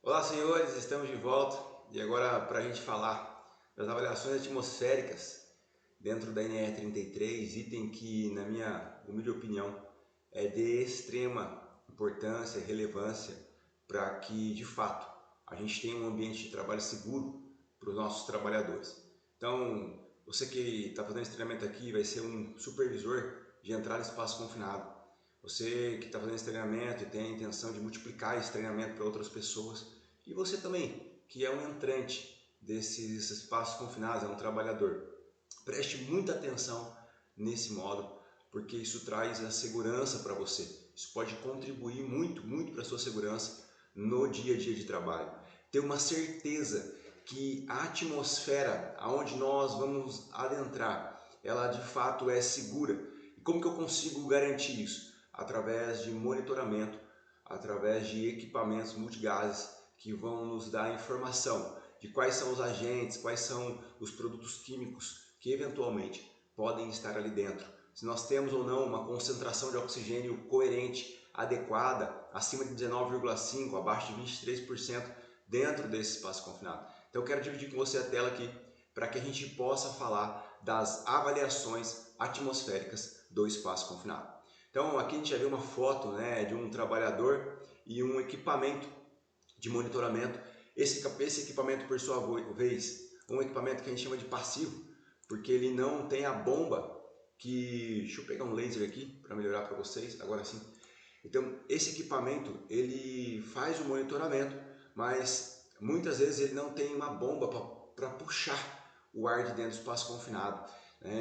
Olá, senhores, estamos de volta e agora para a gente falar das avaliações atmosféricas dentro da NR33, item que, na minha humilde opinião, é de extrema importância e relevância para que, de fato, a gente tenha um ambiente de trabalho seguro para os nossos trabalhadores. Então, você que está fazendo esse treinamento aqui vai ser um supervisor de entrada em espaço confinado. Você que está fazendo esse treinamento e tem a intenção de multiplicar esse treinamento para outras pessoas. E você também, que é um entrante desses espaços confinados, é um trabalhador. Preste muita atenção nesse módulo, porque isso traz a segurança para você. Isso pode contribuir muito para a sua segurança no dia a dia de trabalho. Ter uma certeza que a atmosfera aonde nós vamos adentrar, ela de fato é segura. E como que eu consigo garantir isso? Através de monitoramento, através de equipamentos multigases que vão nos dar informação de quais são os agentes, quais são os produtos químicos que eventualmente podem estar ali dentro. Se nós temos ou não uma concentração de oxigênio coerente, adequada, acima de 19,5%, abaixo de 23% dentro desse espaço confinado. Então eu quero dividir com você a tela aqui para que a gente possa falar das avaliações atmosféricas do espaço confinado. Então aqui a gente já vê uma foto, né, de um trabalhador e um equipamento de monitoramento. Esse equipamento, por sua vez, um equipamento que a gente chama de passivo, porque ele não tem a bomba que... Deixa eu pegar um laser aqui para melhorar para vocês, agora sim. Então esse equipamento ele faz o monitoramento, mas muitas vezes ele não tem uma bomba para puxar o ar de dentro do espaço confinado.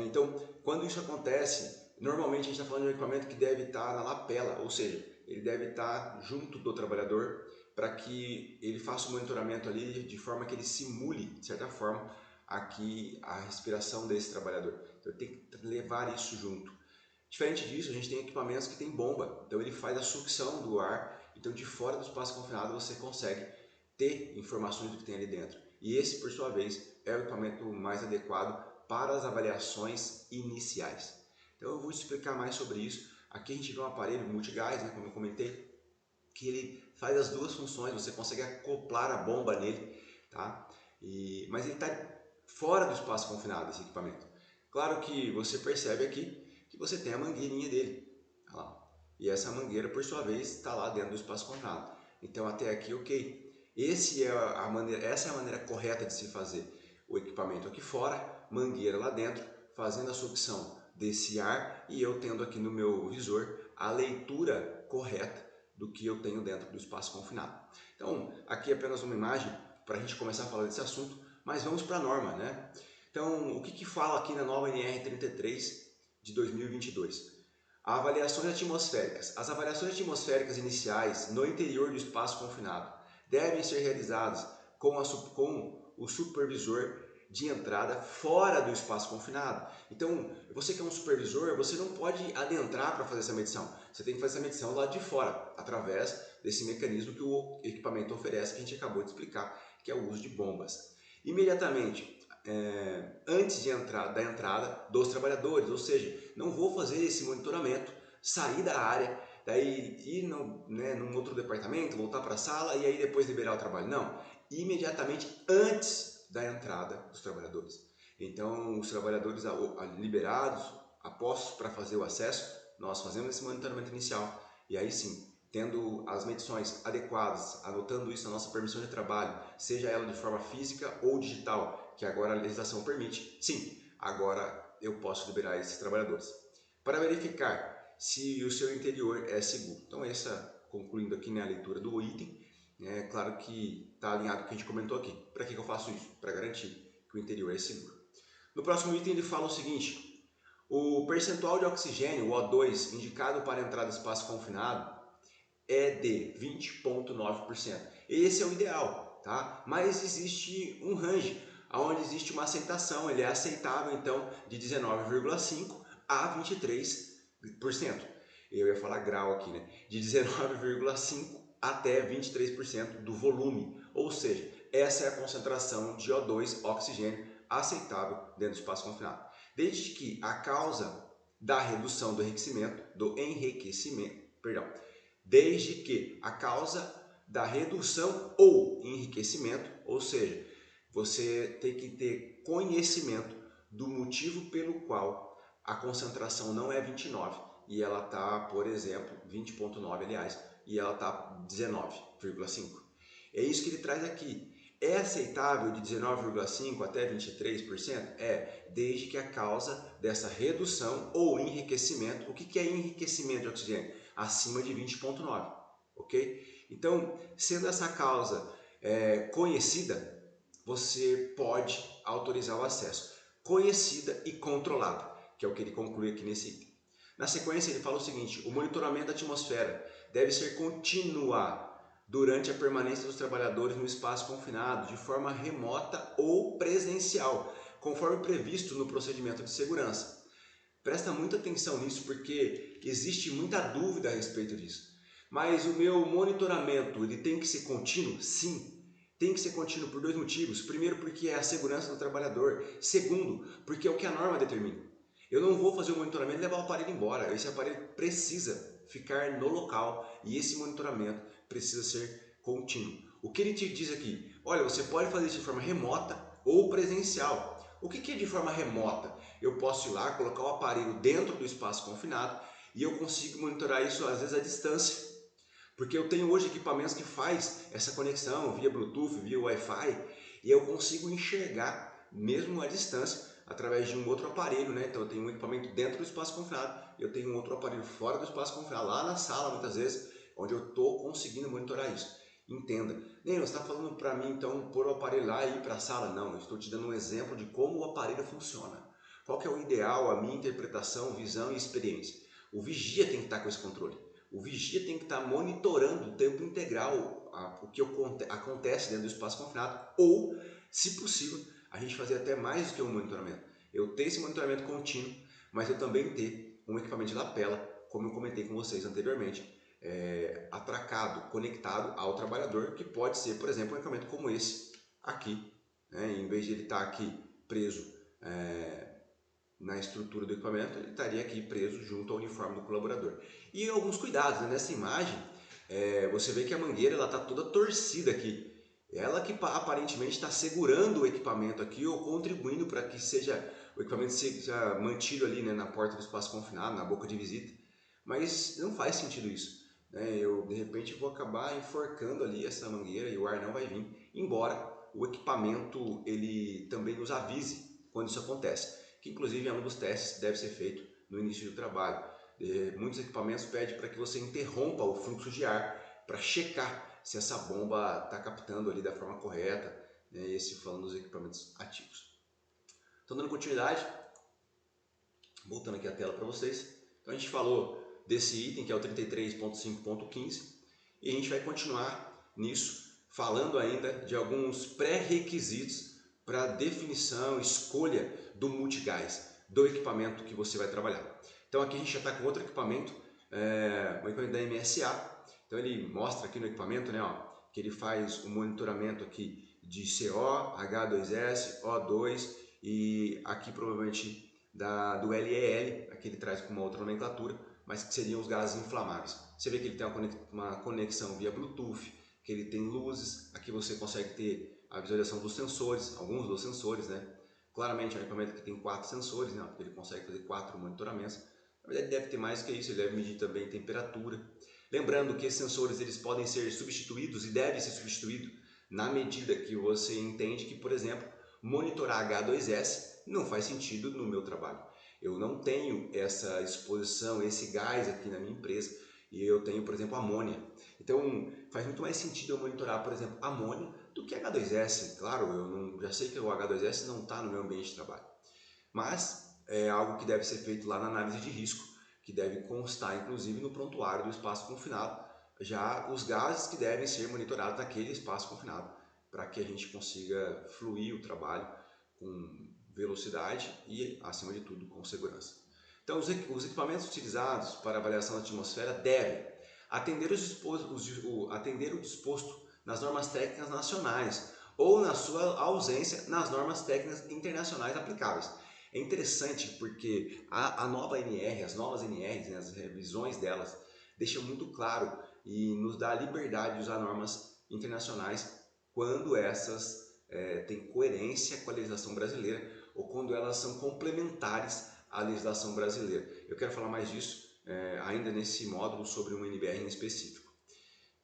Então quando isso acontece, normalmente a gente está falando de um equipamento que deve estar na lapela, ou seja, ele deve estar junto do trabalhador para que ele faça o monitoramento ali de forma que ele simule, de certa forma, aqui a respiração desse trabalhador. Então tem que levar isso junto. Diferente disso, a gente tem equipamentos que tem bomba, então ele faz a sucção do ar, então de fora do espaço confinado você consegue ter informações do que tem ali dentro. E esse, por sua vez, é o equipamento mais adequado para as avaliações iniciais. Então eu vou te explicar mais sobre isso. Aqui a gente vê um aparelho multigás, né, como eu comentei, que ele faz as duas funções, você consegue acoplar a bomba nele, tá? Mas ele está fora do espaço confinado, esse equipamento. Claro que você percebe aqui que você tem a mangueirinha dele, tá lá. E essa mangueira, por sua vez, está lá dentro do espaço confinado. Então até aqui, ok. Essa é a maneira correta de se fazer. O equipamento aqui fora, mangueira lá dentro, fazendo a sucção desse ar e eu tendo aqui no meu visor a leitura correta do que eu tenho dentro do espaço confinado. Então, aqui é apenas uma imagem para a gente começar a falar desse assunto, mas vamos para a norma, né? Então, o que fala aqui na nova NR33 de 2022? Avaliações atmosféricas. As avaliações atmosféricas iniciais no interior do espaço confinado devem ser realizadas com o supervisor de entrada fora do espaço confinado. Então, você que é um supervisor, você não pode adentrar para fazer essa medição. Você tem que fazer essa medição lá de fora, através desse mecanismo que o equipamento oferece, que a gente acabou de explicar, que é o uso de bombas. Imediatamente, antes da entrada dos trabalhadores, ou seja, não vou fazer esse monitoramento, sair da área, daí ir num outro departamento, voltar para a sala e aí depois liberar o trabalho. Não, imediatamente antes da entrada dos trabalhadores. Então, os trabalhadores liberados, apostos para fazer o acesso, nós fazemos esse monitoramento inicial e aí sim, tendo as medições adequadas, anotando isso na nossa permissão de trabalho, seja ela de forma física ou digital, que agora a legislação permite, sim, agora eu posso liberar esses trabalhadores. Para verificar se o seu interior é seguro. Então, concluindo aqui, né, a leitura do item, é claro que está alinhado com o que a gente comentou aqui. Para que eu faço isso? Para garantir que o interior é seguro. No próximo item ele fala o seguinte: o percentual de oxigênio, o O2, indicado para a entrada do espaço confinado é de 20,9%. Esse é o ideal, tá? Mas existe um range, onde existe uma aceitação, ele é aceitável então de 19,5% a 23%. Eu ia falar grau aqui, né? De 19,5% até 23% do volume, ou seja, essa é a concentração de O2, oxigênio, aceitável dentro do espaço confinado. Desde que a causa da redução do enriquecimento, desde que a causa da redução ou enriquecimento, ou seja, você tem que ter conhecimento do motivo pelo qual a concentração não é 29 e ela está, por exemplo, 20,9 aliás, e ela está 19,5. É isso que ele traz aqui. É aceitável de 19,5% até 23%? É, desde que a causa dessa redução ou enriquecimento, o que é enriquecimento de oxigênio? Acima de 20,9%, ok? Então, sendo essa causa conhecida, você pode autorizar o acesso. Conhecida e controlada, que é o que ele conclui aqui nesse item. Na sequência, ele fala o seguinte: o monitoramento da atmosfera deve ser contínuo durante a permanência dos trabalhadores no espaço confinado, de forma remota ou presencial, conforme previsto no procedimento de segurança. Presta muita atenção nisso, porque existe muita dúvida a respeito disso. Mas o meu monitoramento, ele tem que ser contínuo? Sim. Tem que ser contínuo por dois motivos. Primeiro, porque é a segurança do trabalhador. Segundo, porque é o que a norma determina. Eu não vou fazer o monitoramento e levar o aparelho embora. Esse aparelho precisa ficar no local e esse monitoramento precisa ser contínuo. O que ele te diz aqui? Olha, você pode fazer isso de forma remota ou presencial. O que é de forma remota? Eu posso ir lá, colocar o aparelho dentro do espaço confinado e eu consigo monitorar isso às vezes à distância. Porque eu tenho hoje equipamentos que faz essa conexão via Bluetooth, via Wi-Fi, e eu consigo enxergar mesmo à distância através de um outro aparelho, né? Então eu tenho um equipamento dentro do espaço confinado, eu tenho um outro aparelho fora do espaço confinado, lá na sala muitas vezes, onde eu estou conseguindo monitorar isso. Entenda. Nem você está falando para mim então pôr o aparelho lá e ir para a sala? Não, eu estou te dando um exemplo de como o aparelho funciona. Qual que é o ideal, a minha interpretação, visão e experiência. O vigia tem que estar com esse controle. O vigia tem que estar monitorando o tempo integral o que acontece dentro do espaço confinado ou, se possível, a gente fazer até mais do que um monitoramento. Eu ter esse monitoramento contínuo, mas eu também ter um equipamento de lapela, como eu comentei com vocês anteriormente, atracado, conectado ao trabalhador, que pode ser, por exemplo, um equipamento como esse aqui, né? Em vez de ele estar aqui preso na estrutura do equipamento, ele estaria aqui preso junto ao uniforme do colaborador. E alguns cuidados, né? Nessa imagem, você vê que a mangueira está toda torcida aqui. Ela que aparentemente está segurando o equipamento aqui ou contribuindo para que o equipamento seja mantido ali, né, na porta do espaço confinado, na boca de visita. Mas não faz sentido isso, né? Eu de repente vou acabar enforcando ali essa mangueira e o ar não vai vir, embora o equipamento ele também nos avise quando isso acontece, que inclusive é um dos testes que deve ser feito no início do trabalho. Muitos equipamentos pedem para que você interrompa o fluxo de ar para checar se essa bomba está captando ali da forma correta, né? Esse falando dos equipamentos ativos. Então, dando continuidade, voltando aqui a tela para vocês. Então, a gente falou desse item que é o 33.5.15 e a gente vai continuar nisso, falando ainda de alguns pré-requisitos para definição, escolha do multigás, do equipamento que você vai trabalhar. Então aqui a gente já está com outro equipamento, o equipamento da MSA. Então ele mostra aqui no equipamento, né, que ele faz o monitoramento aqui de CO, H2S, O2 e aqui provavelmente do LEL, aqui ele traz com uma outra nomenclatura, mas que seriam os gases inflamáveis. Você vê que ele tem uma conexão via Bluetooth, que ele tem luzes, aqui você consegue ter a visualização dos sensores, alguns dos sensores, né? Claramente é um equipamento que tem 4 sensores, né? Porque ele consegue fazer 4 monitoramentos. Na verdade, deve ter mais que isso, ele deve medir também temperatura. Lembrando que esses sensores eles podem ser substituídos e devem ser substituídos na medida que você entende que, por exemplo, monitorar H2S não faz sentido no meu trabalho. Eu não tenho essa exposição, esse gás aqui na minha empresa e eu tenho, por exemplo, amônia. Então, faz muito mais sentido eu monitorar, por exemplo, amônia do que H2S. Claro, já sei que o H2S não está no meu ambiente de trabalho, mas é algo que deve ser feito lá na análise de risco, que deve constar, inclusive, no prontuário do espaço confinado, já os gases que devem ser monitorados naquele espaço confinado, para que a gente consiga fluir o trabalho com velocidade e, acima de tudo, com segurança. Então, os equipamentos utilizados para avaliação da atmosfera devem atender o disposto nas normas técnicas nacionais ou, na sua ausência, nas normas técnicas internacionais aplicáveis. É interessante porque a nova NR, as novas NRs, né, as revisões delas, deixam muito claro e nos dá a liberdade de usar normas internacionais quando essas têm coerência com a legislação brasileira ou quando elas são complementares à legislação brasileira. Eu quero falar mais disso ainda nesse módulo sobre um NBR em específico.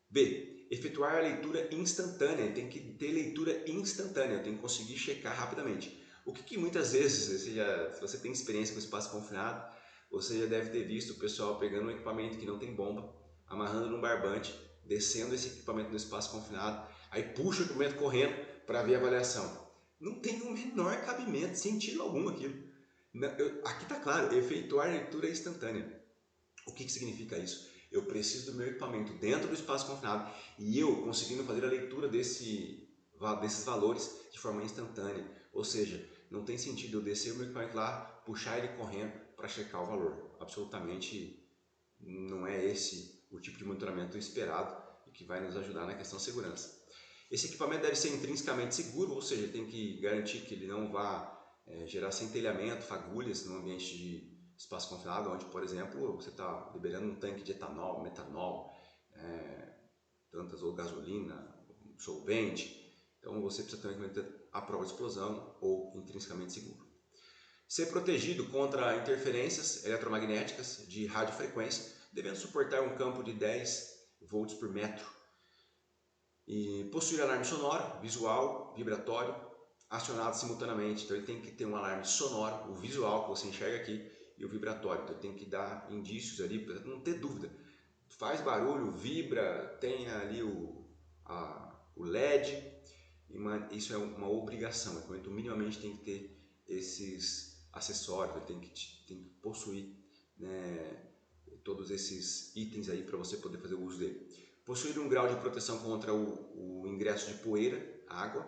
B. Efetuar a leitura instantânea. Tem que ter leitura instantânea, tem que conseguir checar rapidamente. O que muitas vezes, se você tem experiência com espaço confinado, você já deve ter visto o pessoal pegando um equipamento que não tem bomba, amarrando num barbante, descendo esse equipamento no espaço confinado, aí puxa o equipamento correndo para ver a avaliação. Não tem o menor cabimento, sentido algum aquilo. Aqui está claro, efetuar leitura instantânea. O que significa isso? Eu preciso do meu equipamento dentro do espaço confinado e eu conseguindo fazer a leitura desses valores de forma instantânea. Ou seja, não tem sentido eu descer o meu equipamento lá, puxar ele correndo para checar o valor. Absolutamente não é esse o tipo de monitoramento esperado e que vai nos ajudar na questão de segurança. Esse equipamento deve ser intrinsecamente seguro, ou seja, tem que garantir que ele não vá gerar centelhamento, fagulhas no ambiente de espaço confinado, onde, por exemplo, você está liberando um tanque de etanol, metanol, tantas ou gasolina, solvente. Então você precisa ter um equipamento à prova de explosão ou intrinsecamente seguro. Ser protegido contra interferências eletromagnéticas de radiofrequência, devendo suportar um campo de 10 volts por metro. E possuir alarme sonoro, visual, vibratório, acionado simultaneamente. Então ele tem que ter um alarme sonoro, o visual que você enxerga aqui e o vibratório. Então tem que dar indícios ali para não ter dúvida. Faz barulho, vibra, tem ali o LED. Isso é uma obrigação. O equipamento minimamente tem que ter esses acessórios, ele tem que possuir, né, todos esses itens aí para você poder fazer o uso dele. Possuir um grau de proteção contra o ingresso de poeira, água,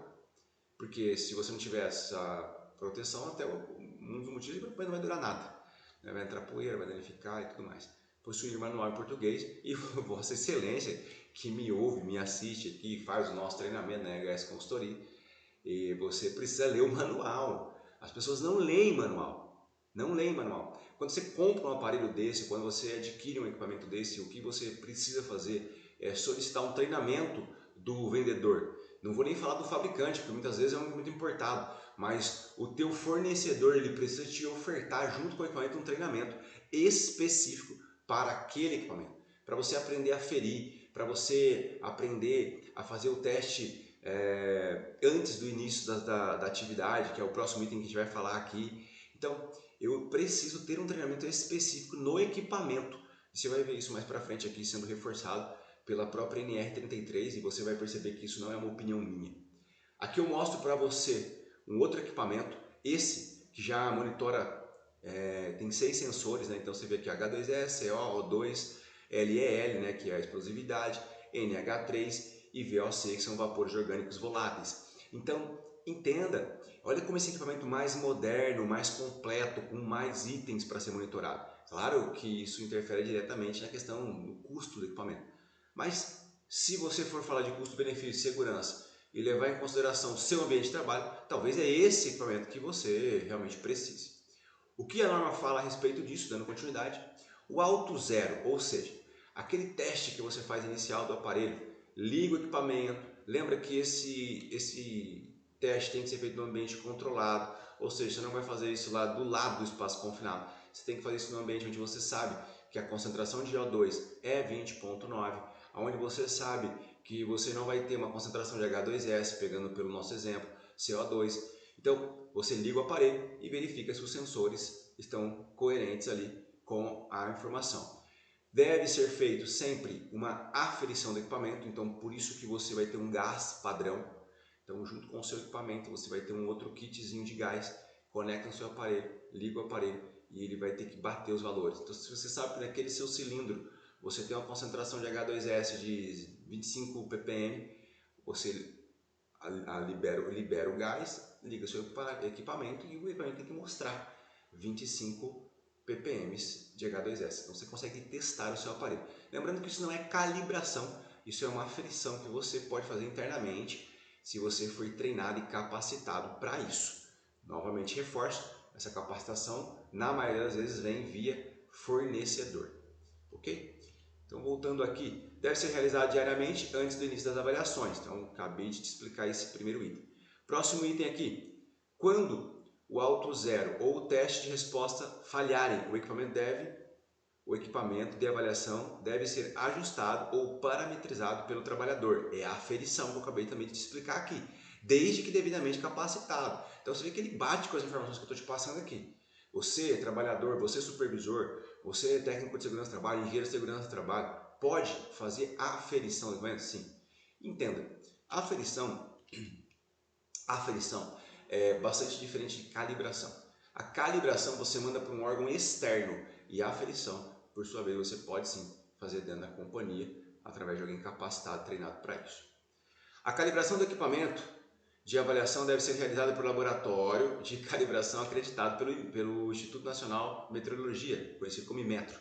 porque se você não tiver essa proteção, até um dos motivos é que não vai durar nada. Vai entrar poeira, vai danificar e tudo mais. Possuir manual em português e Vossa Excelência, que me ouve, me assiste aqui, faz o nosso treinamento na HS Consultoria, e você precisa ler o manual. As pessoas não leem manual. Não leem manual. Quando você compra um aparelho desse, quando você adquire um equipamento desse, o que você precisa fazer é solicitar um treinamento do vendedor. Não vou nem falar do fabricante, porque muitas vezes é muito importado, mas o teu fornecedor ele precisa te ofertar junto com o equipamento um treinamento específico para aquele equipamento, para você aprender a ferir, para você aprender a fazer o teste antes do início da atividade, que é o próximo item que a gente vai falar aqui. Então, eu preciso ter um treinamento específico no equipamento. Você vai ver isso mais para frente aqui sendo reforçado pela própria NR33 e você vai perceber que isso não é uma opinião minha. Aqui eu mostro para você um outro equipamento, esse que já monitora, tem 6 sensores, né? Então você vê aqui H2S, CO, O2, LEL, né? Que é a explosividade, NH3 e VOC, que são vapores orgânicos voláteis. Então, entenda, olha como esse equipamento mais moderno, mais completo, com mais itens para ser monitorado. Claro que isso interfere diretamente na questão do custo do equipamento. Mas se você for falar de custo-benefício, segurança e levar em consideração o seu ambiente de trabalho, talvez é esse equipamento que você realmente precise. O que a norma fala a respeito disso, dando continuidade? O alto zero, ou seja, aquele teste que você faz inicial do aparelho, liga o equipamento, lembra que esse teste tem que ser feito no ambiente controlado, ou seja, você não vai fazer isso lá do lado do espaço confinado, você tem que fazer isso no ambiente onde você sabe que a concentração de O2 é 20,9, onde você sabe que você não vai ter uma concentração de H2S, pegando pelo nosso exemplo, CO2. Então, você liga o aparelho e verifica se os sensores estão coerentes ali com a informação. Deve ser feito sempre uma aferição do equipamento, então por isso que você vai ter um gás padrão. Então, junto com o seu equipamento, você vai ter um outro kitzinho de gás, conecta no seu aparelho, liga o aparelho e ele vai ter que bater os valores. Então, se você sabe que naquele seu cilindro você tem uma concentração de H2S de 25 ppm, você libera o gás, liga o seu equipamento e o equipamento tem que mostrar 25 ppm de H2S. Então você consegue testar o seu aparelho. Lembrando que isso não é calibração, isso é uma aferição que você pode fazer internamente se você for treinado e capacitado para isso. Novamente reforço, essa capacitação na maioria das vezes vem via fornecedor. Ok? Então voltando aqui, deve ser realizado diariamente antes do início das avaliações. Então, acabei de te explicar esse primeiro item. Próximo item aqui. Quando o auto zero ou o teste de resposta falharem, o equipamento de avaliação deve ser ajustado ou parametrizado pelo trabalhador. É a aferição que eu acabei também de te explicar aqui, desde que devidamente capacitado. Então você vê que ele bate com as informações que eu estou te passando aqui. Você, trabalhador, você, supervisor, você, técnico de segurança do trabalho, engenheiro de segurança do trabalho, pode fazer a aferição do equipamento? Sim. Entenda, a aferição é bastante diferente de calibração. A calibração você manda para um órgão externo e a aferição, por sua vez, você pode sim fazer dentro da companhia através de alguém capacitado, treinado para isso. A calibração do equipamento de avaliação deve ser realizada por laboratório de calibração acreditado pelo Instituto Nacional de Metrologia, conhecido como Inmetro.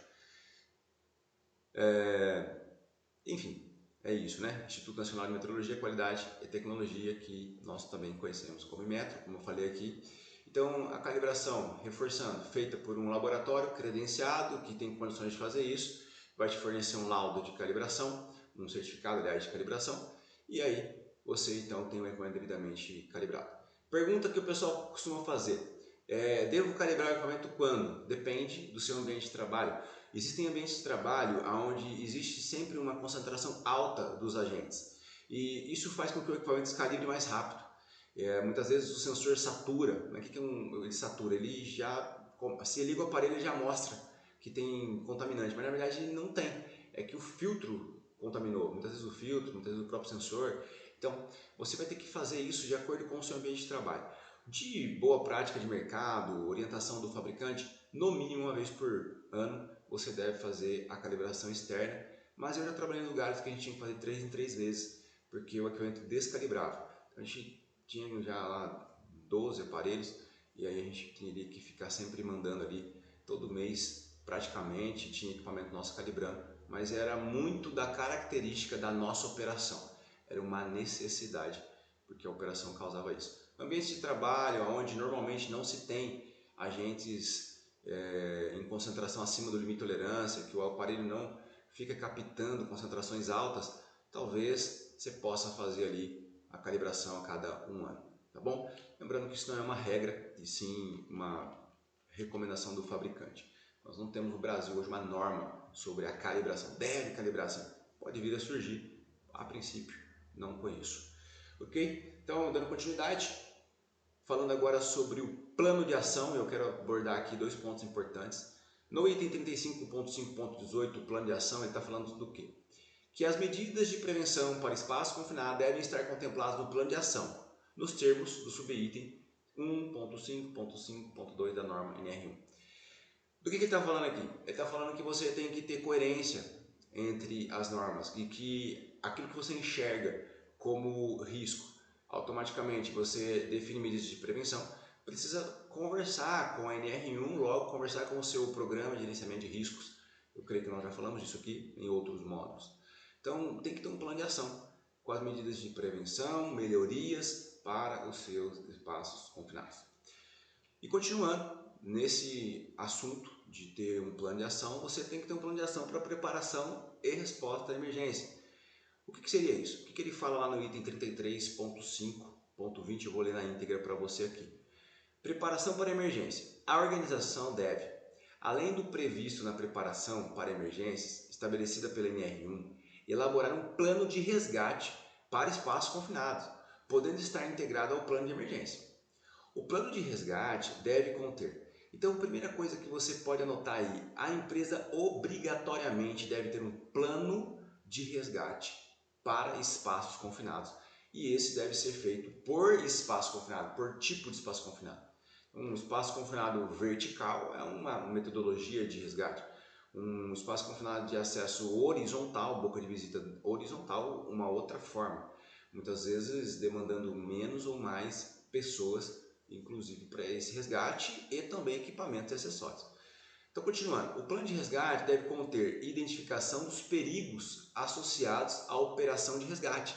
Enfim, é isso, né? Instituto Nacional de Metrologia, Qualidade e Tecnologia, que nós também conhecemos como Inmetro, como eu falei aqui. Então, a calibração, reforçando, feita por um laboratório credenciado, que tem condições de fazer isso, vai te fornecer um laudo de calibração, um certificado, aliás, de calibração, e aí você então tem o equipamento devidamente calibrado. Pergunta que o pessoal costuma fazer: devo calibrar o equipamento quando? Depende do seu ambiente de trabalho. Existem ambientes de trabalho onde existe sempre uma concentração alta dos agentes e isso faz com que o equipamento se calibre mais rápido. Muitas vezes o sensor satura. O que ele satura? Ele já, se liga o aparelho, ele já mostra que tem contaminante, mas na verdade ele não tem. É que o filtro contaminou, muitas vezes o filtro, muitas vezes o próprio sensor. Então você vai ter que fazer isso de acordo com o seu ambiente de trabalho. De boa prática de mercado, orientação do fabricante, no mínimo uma vez por ano você deve fazer a calibração externa, mas eu já trabalhei em lugares que a gente tinha que fazer 3 em 3 vezes, porque o equipamento descalibrava. Então a gente tinha já lá 12 aparelhos e aí a gente teria que ficar sempre mandando ali todo mês praticamente, tinha equipamento nosso calibrando, mas era muito da característica da nossa operação, era uma necessidade, porque a operação causava isso. Ambientes de trabalho onde normalmente não se tem agentes em concentração acima do limite de tolerância, que o aparelho não fica captando concentrações altas, talvez você possa fazer ali a calibração a cada 1 ano, tá bom? Lembrando que isso não é uma regra, e sim uma recomendação do fabricante. Nós não temos no Brasil hoje uma norma sobre a calibração. Deve calibrar assim. Pode vir a surgir, a princípio não conheço. Ok? Então, dando continuidade, falando agora sobre o plano de ação, eu quero abordar aqui 2 pontos importantes. No item 35.5.18, o plano de ação, ele está falando do quê? Que as medidas de prevenção para espaço confinado devem estar contempladas no plano de ação, nos termos do subitem 1.5.5.2 da norma NR1. Do que ele está falando aqui? Ele está falando que você tem que ter coerência entre as normas e que aquilo que você enxerga como risco, automaticamente você define medidas de prevenção, precisa conversar com a NR1, logo conversar com o seu programa de gerenciamento de riscos. Eu creio que nós já falamos disso aqui em outros módulos. Então tem que ter um plano de ação com as medidas de prevenção, melhorias para os seus espaços confinados. E continuando nesse assunto de ter um plano de ação, você tem que ter um plano de ação para preparação e resposta à emergência. O que seria isso? O que ele fala lá no item 33.5.20, eu vou ler na íntegra para você aqui. Preparação para emergência. A organização deve, além do previsto na preparação para emergências, estabelecida pela NR1, elaborar um plano de resgate para espaços confinados, podendo estar integrado ao plano de emergência. O plano de resgate deve conter. Então, a primeira coisa que você pode anotar aí, a empresa obrigatoriamente deve ter um plano de resgate para espaços confinados. E esse deve ser feito por espaço confinado, por tipo de espaço confinado. Um espaço confinado vertical é uma metodologia de resgate. Um espaço confinado de acesso horizontal, boca de visita horizontal, uma outra forma. Muitas vezes demandando menos ou mais pessoas, inclusive para esse resgate e também equipamentos e acessórios. Então, continuando, o plano de resgate deve conter identificação dos perigos associados à operação de resgate.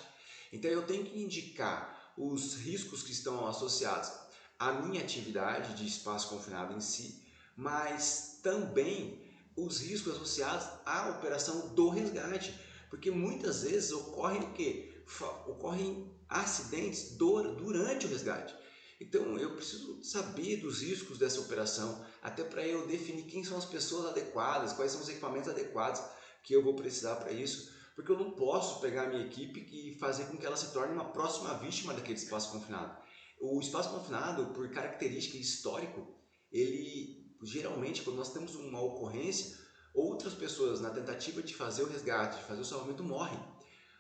Então, eu tenho que indicar os riscos que estão associados à minha atividade de espaço confinado em si, mas também os riscos associados à operação do resgate, Porque muitas vezes ocorrem o quê? Ocorrem acidentes durante o resgate. Então eu preciso saber dos riscos dessa operação, até para eu definir quem são as pessoas adequadas, quais são os equipamentos adequados que eu vou precisar para isso, porque eu não posso pegar a minha equipe e fazer com que ela se torne uma próxima vítima daquele espaço confinado. O espaço confinado, por característica histórico, ele geralmente, quando nós temos uma ocorrência, outras pessoas na tentativa de fazer o resgate, de fazer o salvamento, morrem.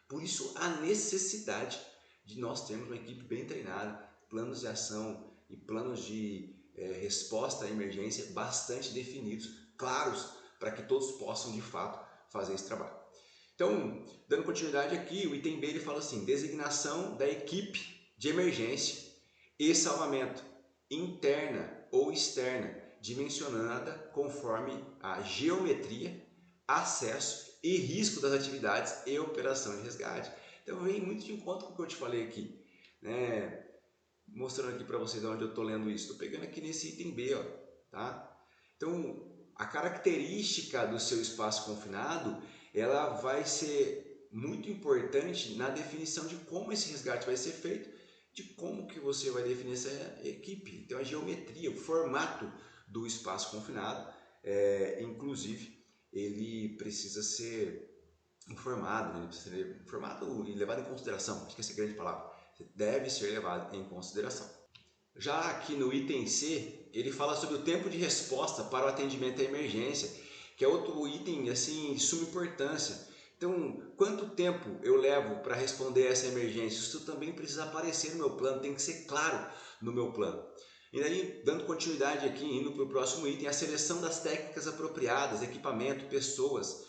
Por isso a necessidade de nós termos uma equipe bem treinada, planos de ação e planos de resposta à emergência bastante definidos, claros, para que todos possam de fato fazer esse trabalho. Então, dando continuidade aqui, o item B ele fala assim: designação da equipe de emergência e salvamento, interna ou externa, dimensionada conforme a geometria, acesso e risco das atividades e operação de resgate. Então vem muito de encontro com o que eu te falei aqui, né? Mostrando aqui para vocês onde eu estou lendo isso. Estou pegando aqui nesse item B, ó, tá? Então, a característica do seu espaço confinado, ela vai ser muito importante na definição de como esse resgate vai ser feito, de como que você vai definir essa equipe. Então, a geometria, o formato do espaço confinado, inclusive, ele precisa ser informado, né? Ele precisa ser informado e levado em consideração. Acho que essa é a grande palavra. Deve ser levado em consideração. Já aqui no item C, ele fala sobre o tempo de resposta para o atendimento à emergência, que é outro item assim de suma importância. Então, quanto tempo eu levo para responder a essa emergência? Isso também precisa aparecer no meu plano, tem que ser claro no meu plano. E aí, dando continuidade aqui, indo para o próximo item, a seleção das técnicas apropriadas, equipamento, pessoas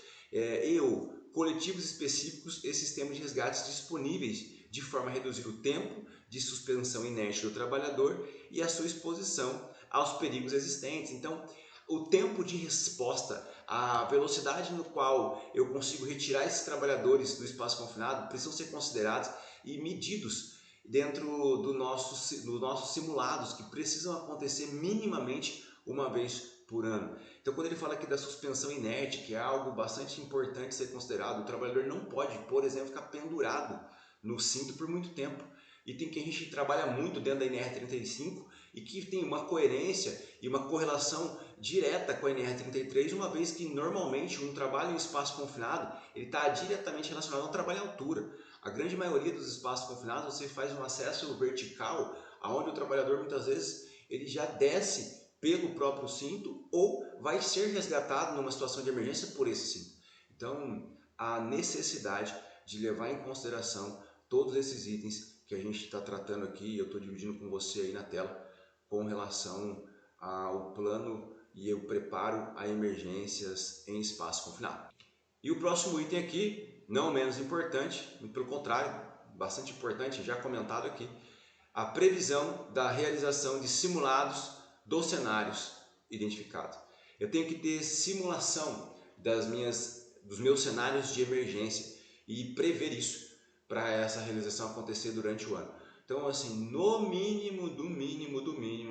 coletivos específicos e sistemas de resgates disponíveis de forma a reduzir o tempo de suspensão inerte do trabalhador e a sua exposição aos perigos existentes. Então, o tempo de resposta, a velocidade no qual eu consigo retirar esses trabalhadores do espaço confinado precisam ser considerados e medidos dentro dos nossos simulados, que precisam acontecer minimamente uma vez por ano. Então, quando ele fala aqui da suspensão inerte, que é algo bastante importante ser considerado, o trabalhador não pode, por exemplo, ficar pendurado no cinto por muito tempo. E tem que a gente trabalha muito dentro da NR35 e que tem uma coerência e uma correlação direta com a NR33, uma vez que normalmente um trabalho em espaço confinado ele está diretamente relacionado ao trabalho em altura. A grande maioria dos espaços confinados você faz um acesso vertical, onde o trabalhador muitas vezes ele já desce pelo próprio cinto ou vai ser resgatado numa situação de emergência por esse cinto. Então, a necessidade de levar em consideração todos esses itens que a gente está tratando aqui, eu estou dividindo com você aí na tela, com relação ao plano e o preparo a emergências em espaço confinado. E o próximo item aqui, não menos importante, pelo contrário, bastante importante, já comentado aqui, a previsão da realização de simulados dos cenários identificados. Eu tenho que ter simulação dos meus cenários de emergência e prever isso para essa realização acontecer durante o ano. Então, assim, no mínimo, do mínimo,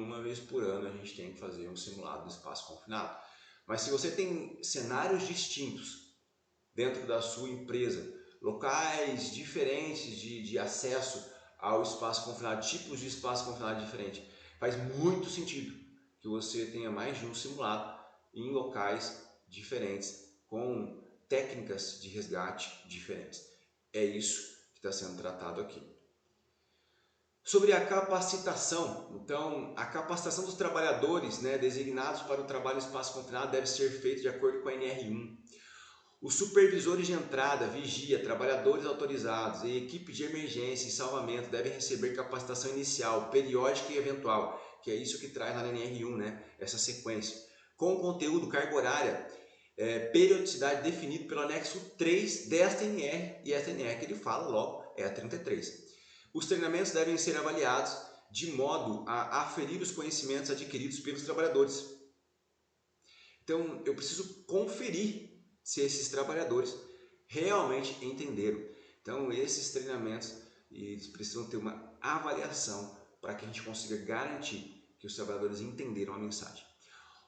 uma vez por ano a gente tem que fazer um simulado do espaço confinado. Mas se você tem cenários distintos dentro da sua empresa, locais diferentes de acesso ao espaço confinado, tipos de espaço confinado diferente, faz muito sentido que você tenha mais de um simulado em locais diferentes, com técnicas de resgate diferentes. É isso que está sendo tratado aqui. Sobre a capacitação, então a capacitação dos trabalhadores designados para o trabalho em espaço confinado deve ser feita de acordo com a NR1. Os supervisores de entrada, vigia, trabalhadores autorizados e equipe de emergência e salvamento devem receber capacitação inicial, periódica e eventual, que é isso que traz lá na NR1, essa sequência, com conteúdo, carga horária, periodicidade definida pelo anexo 3 desta NR, e esta NR que ele fala logo é a 33. Os treinamentos devem ser avaliados de modo a aferir os conhecimentos adquiridos pelos trabalhadores. Então, eu preciso conferir se esses trabalhadores realmente entenderam. Então, esses treinamentos eles precisam ter uma avaliação para que a gente consiga garantir que os trabalhadores entenderam a mensagem.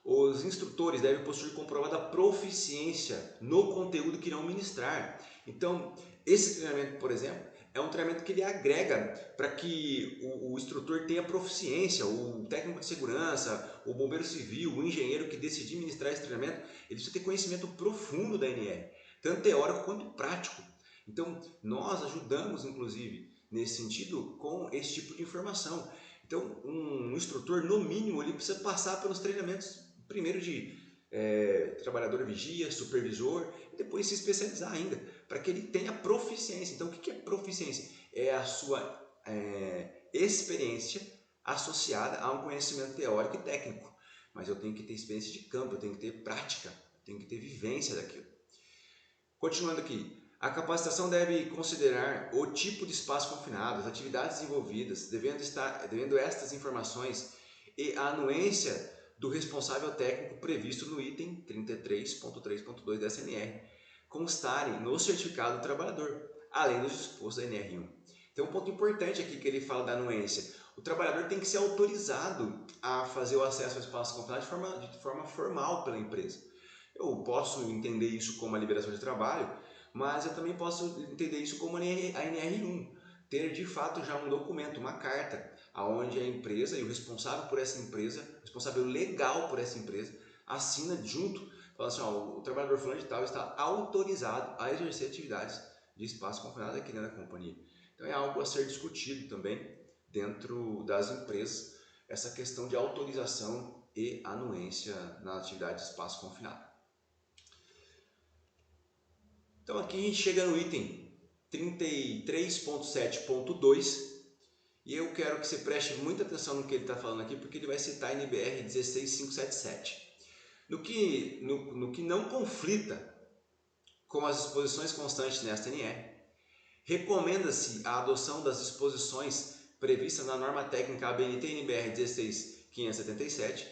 Os instrutores devem possuir comprovada proficiência no conteúdo que irão ministrar. Então, esse treinamento, por exemplo, é um treinamento que ele agrega para que o instrutor tenha proficiência, o técnico de segurança, o bombeiro civil, o engenheiro que decidir ministrar esse treinamento, ele precisa ter conhecimento profundo da NR, tanto teórico quanto prático. Então, nós ajudamos, inclusive, nesse sentido, com esse tipo de informação. Então, um instrutor, no mínimo, ele precisa passar pelos treinamentos, primeiro de trabalhador vigia, supervisor, e depois se especializar ainda, para que ele tenha proficiência. Então, o que é proficiência? É a sua experiência associada a um conhecimento teórico e técnico. Mas eu tenho que ter experiência de campo, eu tenho que ter prática, eu tenho que ter vivência daquilo. Continuando aqui, a capacitação deve considerar o tipo de espaço confinado, as atividades envolvidas, devendo estas informações e a anuência do responsável técnico previsto no item 33.3.2 da SNR constarem no certificado do trabalhador, além dos dispostos da NR1. Então, um ponto importante aqui que ele fala da anuência. O trabalhador tem que ser autorizado a fazer o acesso ao espaço confinado de forma formal pela empresa. Eu posso entender isso como a liberação de trabalho, mas eu também posso entender isso como a NR1, ter de fato já um documento, uma carta, onde a empresa e o responsável por essa empresa, o responsável legal por essa empresa, assina junto, falando assim, o trabalhador fulano de tal está autorizado a exercer atividades de espaço confinado aqui dentro da companhia. Então é algo a ser discutido também dentro das empresas, essa questão de autorização e anuência na atividade de espaço confinado. Então aqui a gente chega no item 33.7.2 e eu quero que você preste muita atenção no que ele está falando aqui, porque ele vai citar a NBR 16577. No que não conflita com as disposições constantes nesta NR, recomenda-se a adoção das disposições previstas na norma técnica ABNT NBR 16577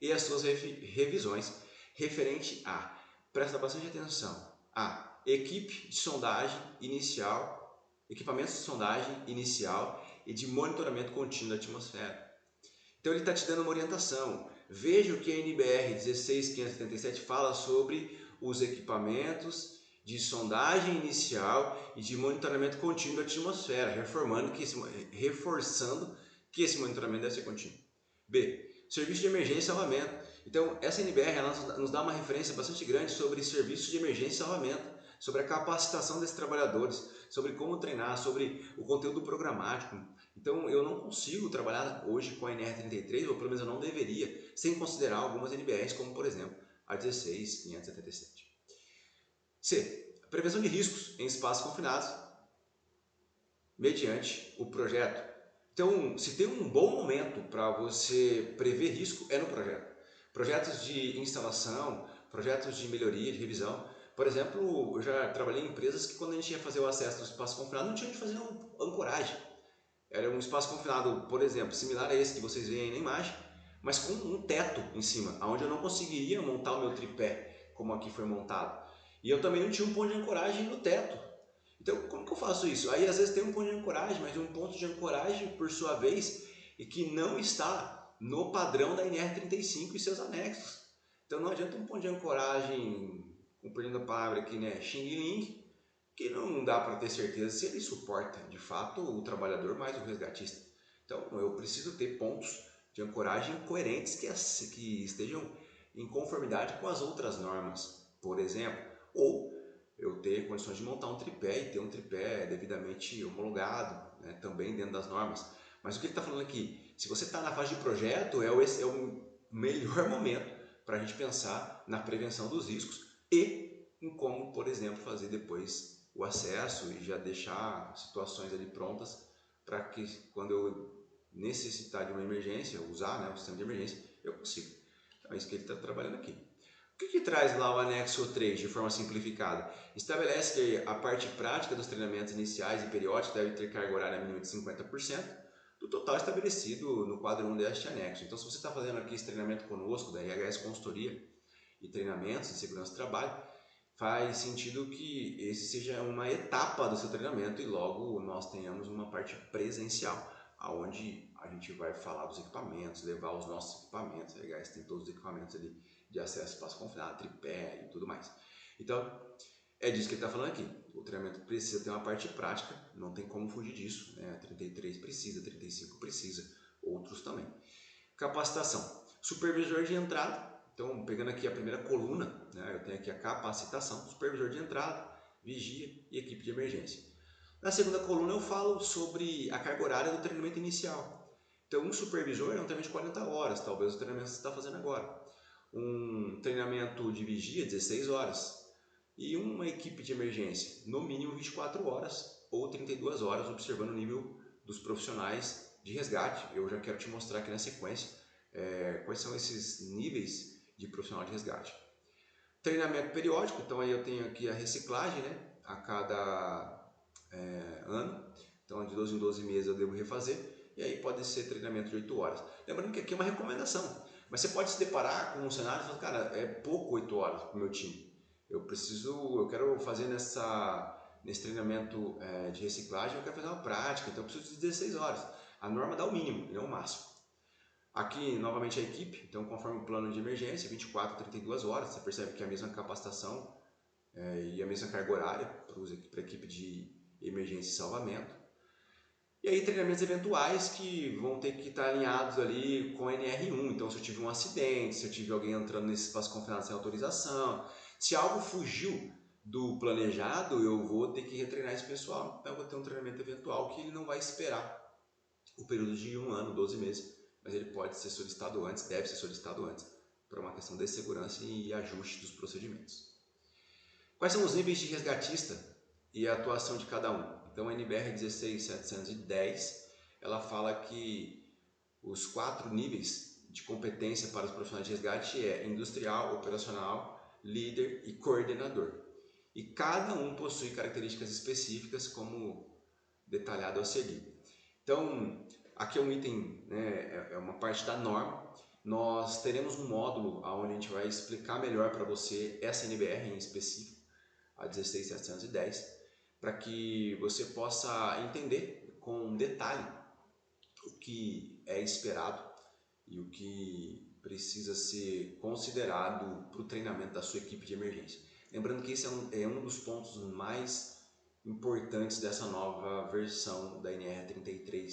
e as suas revisões referente a, presta bastante atenção, a equipamentos de sondagem inicial e de monitoramento contínuo da atmosfera. Então ele está te dando uma orientação. Veja o que a NBR 16577 fala sobre os equipamentos de sondagem inicial e de monitoramento contínuo da atmosfera, reforçando que esse monitoramento deve ser contínuo. B. Serviço de emergência e salvamento. Então, essa NBR ela nos dá uma referência bastante grande sobre serviços de emergência e salvamento, sobre a capacitação desses trabalhadores, sobre como treinar, sobre o conteúdo programático. Então, eu não consigo trabalhar hoje com a NR33, ou pelo menos eu não deveria, sem considerar algumas NBRs, como por exemplo a 16577. C. Prevenção de riscos em espaços confinados mediante o projeto. Então, se tem um bom momento para você prever risco, é no projeto. Projetos de instalação, projetos de melhoria, de revisão. Por exemplo, eu já trabalhei em empresas que quando a gente ia fazer o acesso do espaço confinado, não tinha onde fazer ancoragem. Era um espaço confinado, por exemplo, similar a esse que vocês veem aí na imagem, mas com um teto em cima, onde eu não conseguiria montar o meu tripé, como aqui foi montado. E eu também não tinha um ponto de ancoragem no teto. Então, como que eu faço isso? Aí, às vezes, tem um ponto de ancoragem, mas um ponto de ancoragem, por sua vez, e que não está no padrão da NR35 e seus anexos. Então, não adianta um ponto de ancoragem, compreendendo a palavra aqui, né, Xing-Ling, que não dá para ter certeza se ele suporta, de fato, o trabalhador mais o resgatista. Então, eu preciso ter pontos de ancoragem coerentes que estejam em conformidade com as outras normas, por exemplo, ou eu ter condições de montar um tripé e ter um tripé devidamente homologado, né, também dentro das normas. Mas o que ele está falando aqui? Se você está na fase de projeto, é o melhor momento para a gente pensar na prevenção dos riscos e em como, por exemplo, fazer depois o acesso e já deixar situações ali prontas para que quando eu necessitar de uma emergência, usar, né, o sistema de emergência, eu consiga. Então é isso que ele está trabalhando aqui. O que traz lá o anexo 3 de forma simplificada? Estabelece que a parte prática dos treinamentos iniciais e periódicos deve ter carga horária mínima de 50% do total estabelecido no quadro 1 deste anexo. Então, se você está fazendo aqui esse treinamento conosco, da RHS Consultoria e Treinamentos de Segurança do Trabalho, faz sentido que esse seja uma etapa do seu treinamento e logo nós tenhamos uma parte presencial, aonde a gente vai falar dos equipamentos, levar os nossos equipamentos, legais, tem todos os equipamentos ali de acesso, espaço confinado, tripé e tudo mais. Então, é disso que ele está falando aqui. O treinamento precisa ter uma parte prática, não tem como fugir disso, né? 33 precisa, 35 precisa, outros também. Capacitação. Supervisor de entrada. Então, pegando aqui a primeira coluna, né? Eu tenho aqui a capacitação, supervisor de entrada, vigia e equipe de emergência. Na segunda coluna eu falo sobre a carga horária do treinamento inicial. Então, um supervisor é um treinamento de 40 horas, talvez o treinamento que você está fazendo agora. Um treinamento de vigia, 16 horas. E uma equipe de emergência, no mínimo 24 horas ou 32 horas, observando o nível dos profissionais de resgate. Eu já quero te mostrar aqui na sequência quais são esses níveis de profissional de resgate. Treinamento periódico, então aí eu tenho aqui a reciclagem, né? A cada ano, então de 12 em 12 meses eu devo refazer, e aí pode ser treinamento de 8 horas. Lembrando que aqui é uma recomendação, mas você pode se deparar com um cenário e falar, cara, é pouco 8 horas para o meu time. Eu quero fazer nesse treinamento de reciclagem, eu quero fazer uma prática, então eu preciso de 16 horas. A norma dá o mínimo, não o máximo. Aqui, novamente, a equipe, então conforme o plano de emergência, 24 a 32 horas, você percebe que é a mesma capacitação e a mesma carga horária para a equipe de emergência e salvamento. E aí treinamentos eventuais que vão ter que estar alinhados ali com a NR1, então se eu tive um acidente, se eu tive alguém entrando nesse espaço confinado sem autorização, se algo fugiu do planejado, eu vou ter que retreinar esse pessoal, então eu vou ter um treinamento eventual que ele não vai esperar o período de 1 ano, 12 meses, mas ele pode ser solicitado antes, deve ser solicitado antes, para uma questão de segurança e ajuste dos procedimentos. Quais são os níveis de resgatista e a atuação de cada um? Então a NBR 16710, ela fala que os 4 níveis de competência para os profissionais de resgate é industrial, operacional, líder e coordenador. E cada um possui características específicas como detalhado a seguir. Então, aqui é um item, né, é uma parte da norma. Nós teremos um módulo onde a gente vai explicar melhor para você essa NBR em específico, a 16710, para que você possa entender com detalhe o que é esperado e o que precisa ser considerado para o treinamento da sua equipe de emergência. Lembrando que esse é um dos pontos mais importantes dessa nova versão da NR33,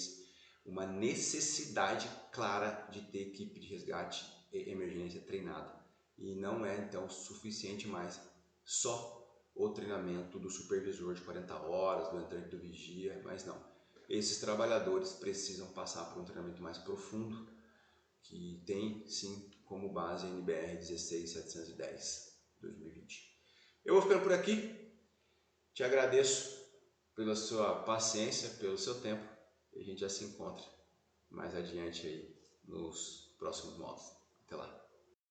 uma necessidade clara de ter equipe de resgate e emergência treinada. E não é então suficiente mais só o treinamento do supervisor de 40 horas, do entrante do vigia, mas não. Esses trabalhadores precisam passar por um treinamento mais profundo, que tem sim como base a NBR 16710 2020. Eu vou ficando por aqui, te agradeço pela sua paciência, pelo seu tempo, e a gente já se encontra mais adiante aí nos próximos módulos. Até lá!